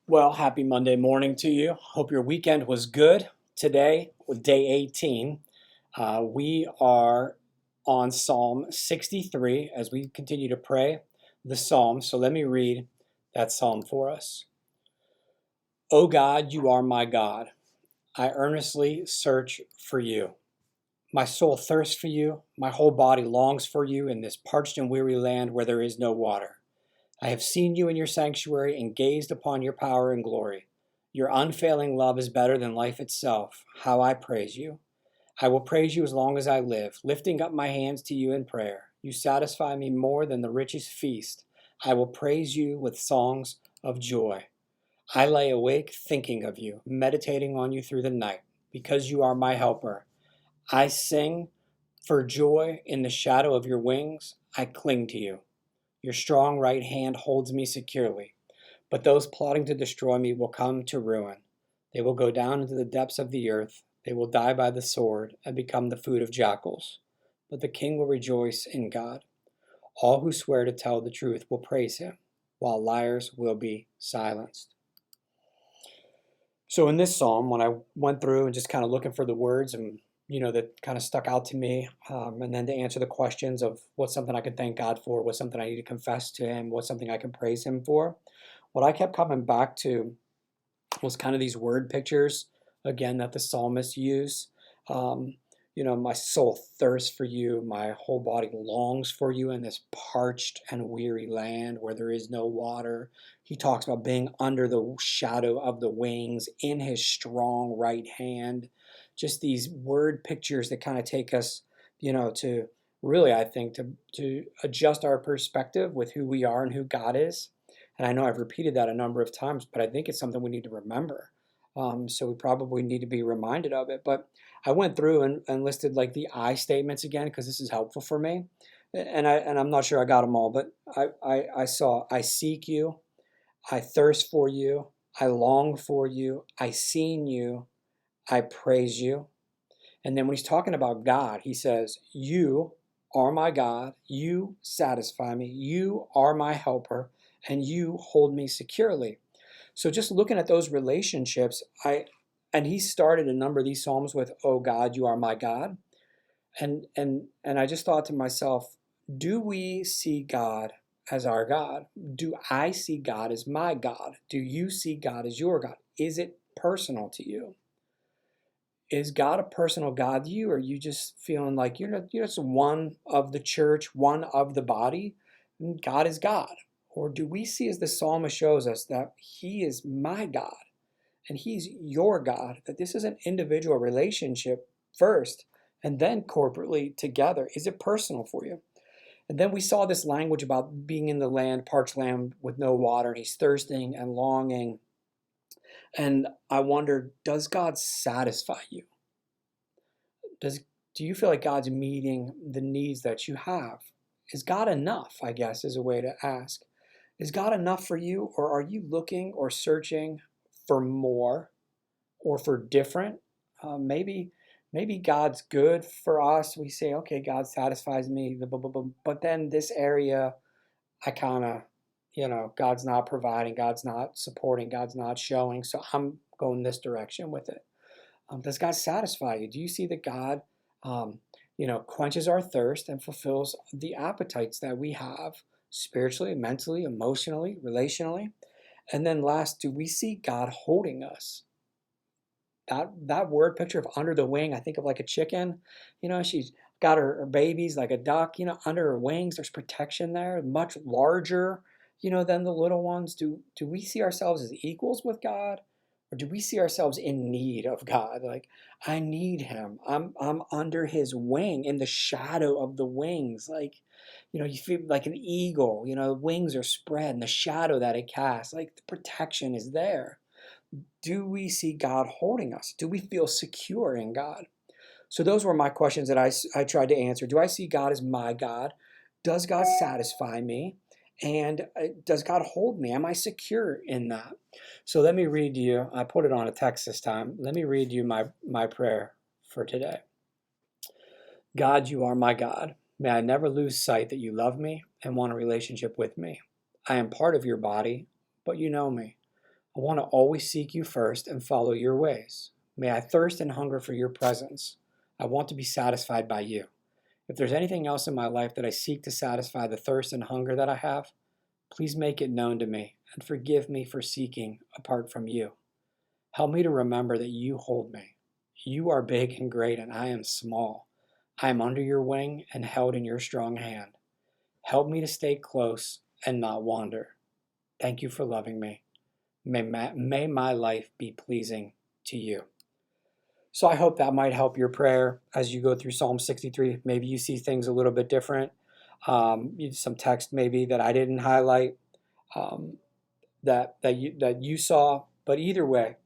Well, happy Monday morning to you. Hope your weekend was good. Today, with day 18, we are on Psalm 63 as we continue to pray the Psalm. So let me read that Psalm for us. O God, you are my God. I earnestly search for you. My soul thirsts for you. My whole body longs for you in this parched and weary land where there is no water. I have seen you in your sanctuary and gazed upon your power and glory. Your unfailing love is better than life itself. How I praise you. I will praise you as long as I live, lifting up my hands to you in prayer. You satisfy me more than the richest feast. I will praise you with songs of joy. I lay awake thinking of you, meditating on you through the night, because you are my helper. I sing for joy in the shadow of your wings. I cling to you. Your strong right hand holds me securely. But those plotting to destroy me will come to ruin. They will go down into the depths of the earth. They will die by the sword and become the food of jackals. But the king will rejoice in God. All who swear to tell the truth will praise him, while liars will be silenced. So in this psalm, when I went through and just kind of looking for the words and that kind of stuck out to me, and then to answer the questions of what's something I can thank God for, what's something I need to confess to Him, what's something I can praise Him for. What I kept coming back to was kind of these word pictures again that the psalmist used. My soul thirsts for you, my whole body longs for you in this parched and weary land where there is no water. He talks about being under the shadow of the wings in his strong right hand. Just these word pictures that kind of take us, to really, I think, to adjust our perspective with who we are and who God is. And I know I've repeated that a number of times, but I think it's something we need to remember. So we probably need to be reminded of it. But I went through and listed like the I statements again because this is helpful for me. And I'm not sure I got them all, but I saw I seek you, I thirst for you, I long for you, I seen you, I praise you. And then when he's talking about God, he says, you are my God, you satisfy me, you are my helper, and you hold me securely. So just looking at those relationships, and he started a number of these psalms with, "Oh God, you are my God," and I just thought to myself, do we see God as our God? Do I see God as my God? Do you see God as your God? Is it personal to you? Is God a personal God to you, or are you just feeling like you're just one of the church, one of the body, and God is God? Or do we see, as the psalmist shows us, that He is my God and He's your God, that this is an individual relationship first and then corporately together? Is it personal for you? And then we saw this language about being in the land, parched land with no water, and he's thirsting and longing. And I wonder, does God satisfy you? Does do you feel like God's meeting the needs that you have? Is God enough, I guess, is a way to ask. Is God enough for you, or are you looking or searching for more or for different? Maybe God's good for us. We say, okay, God satisfies me, but then this area, I kind of, God's not providing, God's not supporting, God's not showing, so I'm going this direction with it. Does God satisfy you? Do you see that God, quenches our thirst and fulfills the appetites that we have spiritually, mentally, emotionally, relationally? And then last, do we see God holding us? That word picture of under the wing, I think of like a chicken. She's got her babies like a duck, under her wings. There's protection there, much larger, than the little ones. Do we see ourselves as equals with God? Or do we see ourselves in need of God? Like, I need him. I'm under his wing, in the shadow of the wings. Like, you feel like an eagle, wings are spread and the shadow that it casts, like the protection is there. Do we see God holding us? Do we feel secure in God? So those were my questions that I tried to answer. Do I see God as my God? Does God satisfy me? And does God hold me? Am I secure in that? So let me read to you. I put it on a text this time. Let me read you my prayer for today. God, you are my God. May I never lose sight that you love me and want a relationship with me. I am part of your body, but you know me. I want to always seek you first and follow your ways. May I thirst and hunger for your presence. I want to be satisfied by you. If there's anything else in my life that I seek to satisfy the thirst and hunger that I have, please make it known to me and forgive me for seeking apart from you. Help me to remember that you hold me. You are big and great, and I am small. I am under your wing and held in your strong hand. Help me to stay close and not wander. Thank you for loving me. May my life be pleasing to you. So I hope that might help your prayer as you go through Psalm 63. Maybe you see things a little bit different. Some text maybe that I didn't highlight um, that you saw. But either way,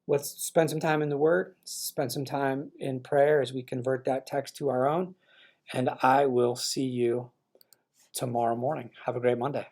let's spend some time in the Word, spend some time in prayer as we convert that text to our own. And I will see you tomorrow morning. Have a great Monday.